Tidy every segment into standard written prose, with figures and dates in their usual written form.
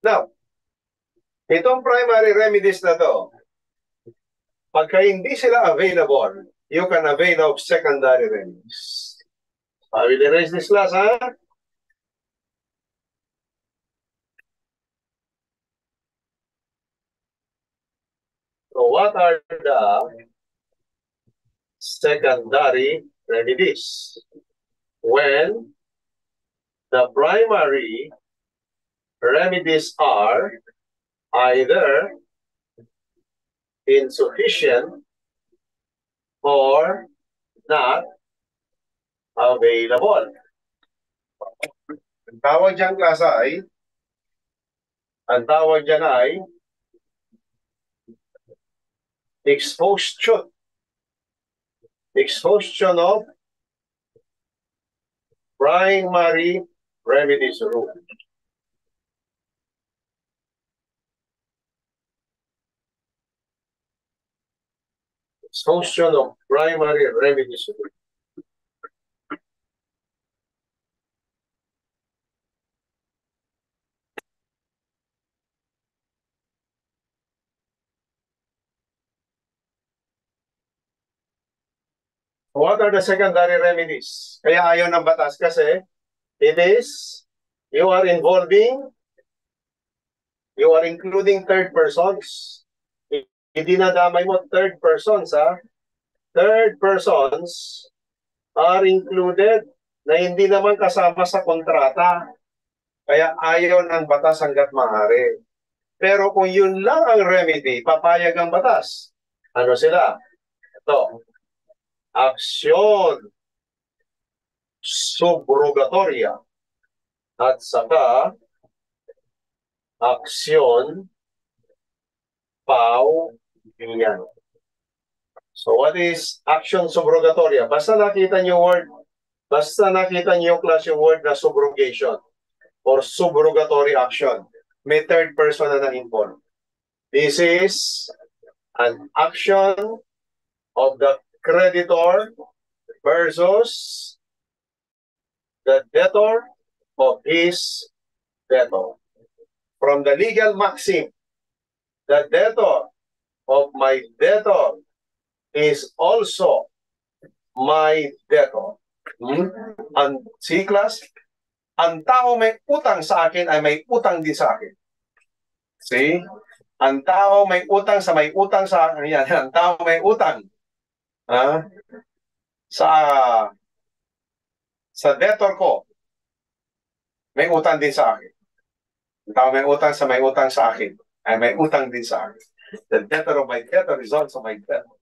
Now, itong primary remedies na to, pagka hindi sila available, you can avail of secondary remedies. I will erase this class, ha? So what are the secondary remedies? When the primary remedies are either insufficient or not available. Ang tawag dyan, klase ay exhaustion. Exhaustion of primary remedies rule. Exhaustion of primary remedies rule. What are the secondary remedies? Kaya ayaw ng batas kasi it is, you are including third persons. Hindi na damay mo third persons, ha? Third persons are included na hindi naman kasama sa kontrata. Kaya ayaw ng batas hanggat maaari. Pero kung yun lang ang remedy, papayag ang batas. Ano sila? Ito. Aksyon subrogatoria at saka aksyon pauwian. So what is action subrogatoria? Basta nakita niyo yung class yung word na subrogation or subrogatory action, may third person na na-involved. This is an action of the creditor versus the debtor of his debtor. From the legal maxim, the debtor of my debtor is also my debtor. See, class? Ang tao may utang sa akin ay may utang din sa akin. See? Ang tao may utang sa akin. Yan. Ang tao may utang sa debtor ko, may utang din sa akin. Ang tao may utang sa akin ay may utang din sa akin. The debtor of my debtor is also my debtor.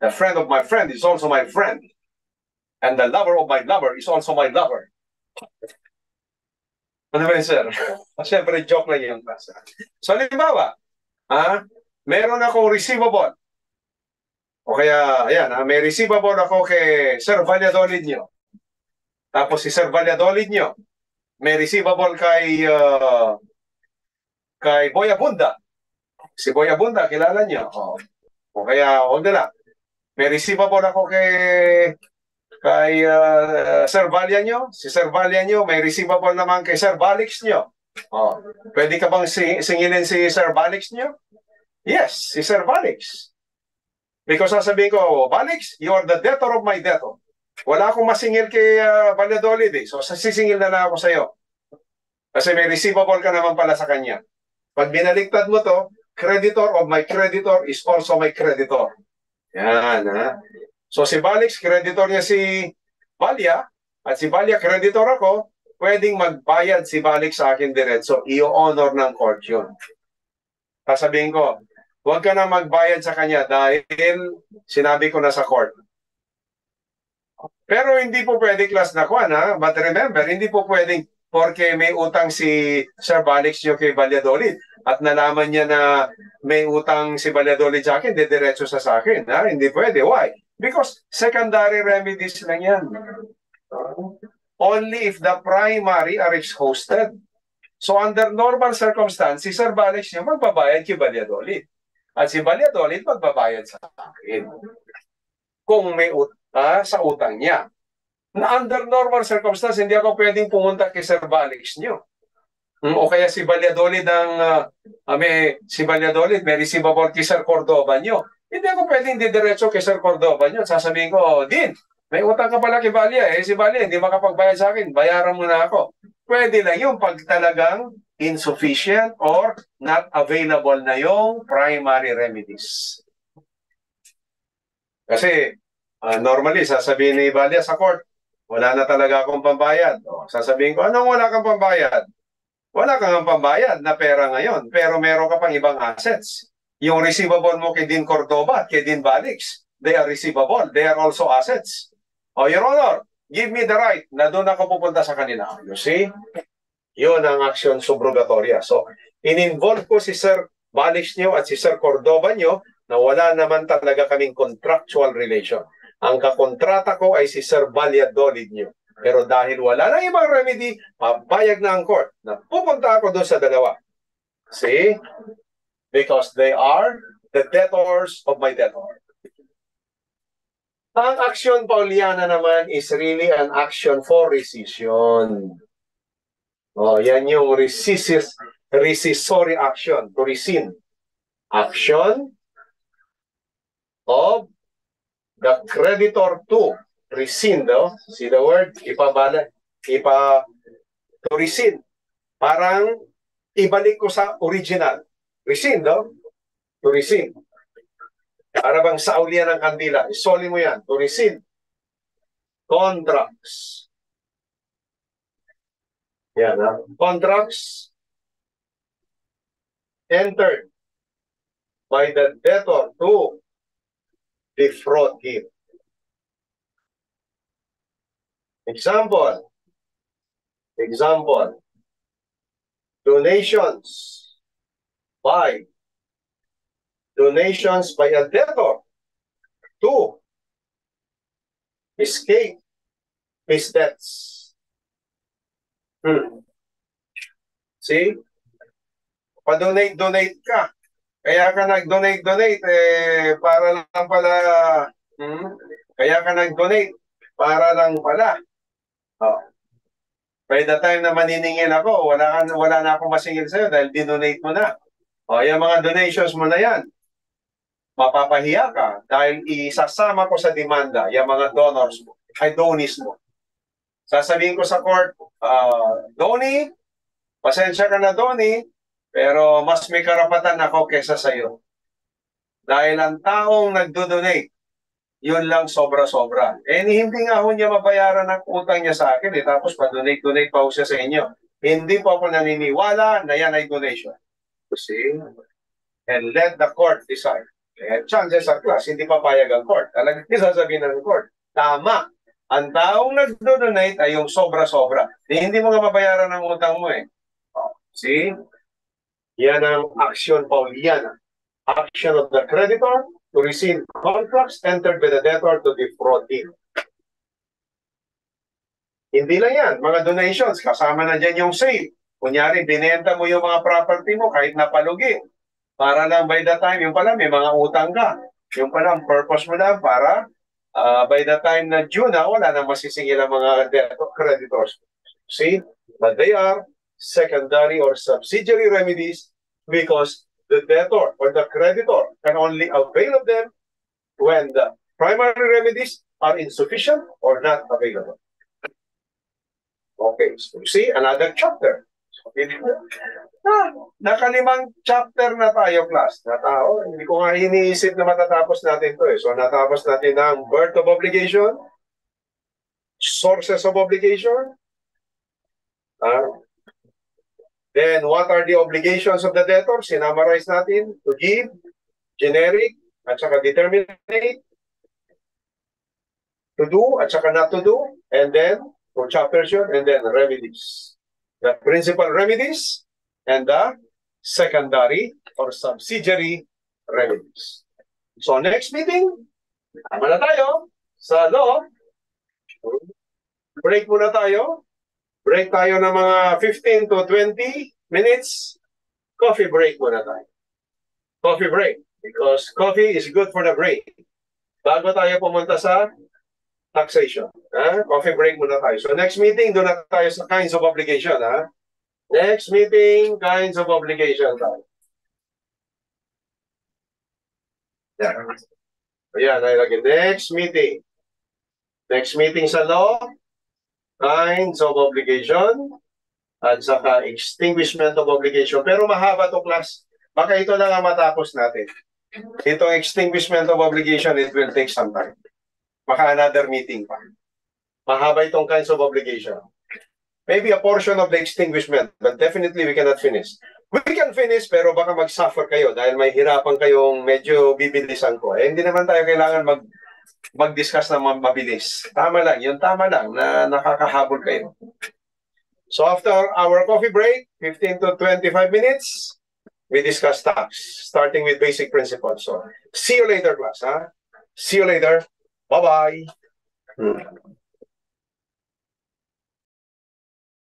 The friend of my friend is also my friend. And the lover of my lover is also my lover. Ano ba yun, sir? Siyempre, joke lang yung class. So, halimbawa, meron akong receivable. O kaya, ayan, may receivable ako kay Sir Valladolid nyo. Tapos si Sir Valladolid nyo, may receivable kay Boy Abunda. Si Boy Abunda, kilala nyo. O kaya, huwag na lang. May receivable ako kay Sir Valia nyo. Si Sir Valia nyo, may receivable naman kay Sir Valix nyo. Pwede ka bang singilin si Sir Valix nyo? Yes, si Sir Valix. Because sasabihin ko, Valix, you are the debtor of my debtor. Wala akong masingil kay Valladolid eh. So sisingil na lang ako sa'yo. Kasi may receivable ka naman pala sa kanya. Pag binaliktad mo to, creditor of my creditor is also my creditor. Yan, ha? So si Valix, creditor niya si Valia, at si Valia, creditor ako, pwedeng magbayad si Valix sa akin diretso. I-honor ng court yun. Sasabihin ko, huwag ka na magbayad sa kanya dahil sinabi ko na sa court. Pero hindi po pwede class na kuan, ha? But remember, hindi po pwedeng porque may utang si Sir Valix nyo kay Valladolid at nalaman niya na may utang si Valladolid sa akin, diretso sa akin. Ha? Hindi pwede. Why? Because secondary remedies lang yan. Only if the primary are exhausted. So under normal circumstances, si Sir Valix niya magbabayad kay Valladolid. At si Valladolid magbabayad sa akin. Kung may sa utang niya. Na under normal circumstance, hindi ako pwedeng pumunta kay Sir Balix nyo. O kaya si Valladolid si Valladolid, may receivable kay Sir Cordoba nyo. Hindi ako pwedeng didiretso kay Sir Cordoba nyo. Sasabihin ko, Din, may utang ka pala kay Valia. Si Valia, hindi makapagbayad sa akin. Bayaran mo na ako. Pwede lang yung pag talagang insufficient or not available na yung primary remedies. Kasi normally, sasabihin ni Valia sa court, wala na talaga akong pambayad. Sasabihin ko, anong wala kang pambayad? Wala kang pambayad na pera ngayon, pero meron ka pang ibang assets. Yung receivable mo kay Dean Cordoba at kay Dean Balix, they are receivable. They are also assets. Your Honor, give me the right na doon ako pupunta sa kanila. You see? Yun ang action subrogatoria. So, in-involve ko si Sir Balix nyo at si Sir Cordoba nyo na wala naman talaga kaming contractual relation. Ang kakontrata ko ay si Sir Valladolid nyo. Pero dahil wala na ibang remedy, papayag na ang court na pupunta ako doon sa dalawa. See? Because they are the debtors of my debtor. Ang action Pauliana naman is really an action for rescission. Yan yung rescissory action, to rescind. Action of the creditor to rescind, see the word? To rescind. Parang ibalik ko sa original. Rescind, to rescind. Para bang sa ulian ng kandila. Isoli mo yan, to rescind. Contracts. Yan, contracts entered by the debtor to defraud him. Example, donations by a debtor to escape his debts. See? Pa-donate ka. Kaya ka nag-donate, para lang pala, kaya ka nag-donate, para lang pala. By the time na maniningil ako, wala na akong masingil sa'yo dahil dinonate mo na. Yung mga donations mo na yan, mapapahiya ka dahil isasama ko sa demanda yung mga donors mo, ay donis mo. Sasabihin ko sa court, Doni, pasensya ka na Doni, pero mas may karapatan ako kesa sa'yo. Dahil ang taong nagdo-donate, yun lang sobra-sobra. Hindi nga ho niya mabayaran ang utang niya sa akin, tapos pa-donate pa ho siya sa inyo. Hindi po ako naniniwala na yan ay donation. See? And let the court decide. Chances are class, hindi papayag ang court. Talagang sasabihin ng court, tama. Ang taong nagdo-donate ay yung sobra-sobra. Hindi mo nga mabayaran ang utang mo . See? Yan ang action Pauliana. Action of the creditor to receive contracts entered by the debtor to defraud him. Hindi lang yan. Mga donations, kasama na dyan yung sale. Kunyari, binenta mo yung mga property mo kahit napalugi. Para lang by the time, yung pala may mga utang ka. Yung pala, ang purpose mo lang para by the time na June na, wala nang masisingil ang mga creditors. See? But they are secondary or subsidiary remedies because the debtor or the creditor can only avail of them when the primary remedies are insufficient or not available. Okay, so you see, another chapter. Nakalimang chapter na tayo, class. Hindi ko nga iniisip na matatapos natin to . So, natapos natin ang birth of obligation, sources of obligation, then what are the obligations of the debtor? Sinamarize natin to give, generic, at saka determinate, to do, at saka not to do, and then, for chapters yun, and then remedies. The principal remedies, and the secondary or subsidiary remedies. So next meeting, tama na tayo sa law. Break muna tayo. Break tayo ng mga 15 to 20 minutes. Coffee break muna tayo. Coffee break. Because coffee is good for the brain. Bago tayo pumunta sa taxation. Coffee break muna tayo. So next meeting, doon na tayo sa kinds of obligation. Next meeting, kinds of obligation tayo. Ayan, nailagay. Next meeting. Next meeting sa law, kinds of obligation, at saka extinguishment of obligation. Pero mahaba to class. Baka ito na nga matapos natin. Itong extinguishment of obligation, it will take some time. Baka another meeting pa. Mahaba itong kinds of obligation. Maybe a portion of the extinguishment, but definitely we cannot finish. We can finish, pero baka mag-suffer kayo dahil may hirapan kayong medyo bibilisan ko. Hindi naman tayo kailangan mag-discuss na mabilis. Tama lang, yung tama lang na nakakahabol kayo. So after our coffee break, 15 to 25 minutes, we discuss tax, starting with basic principles. So see you later, class. See you later. Bye-bye.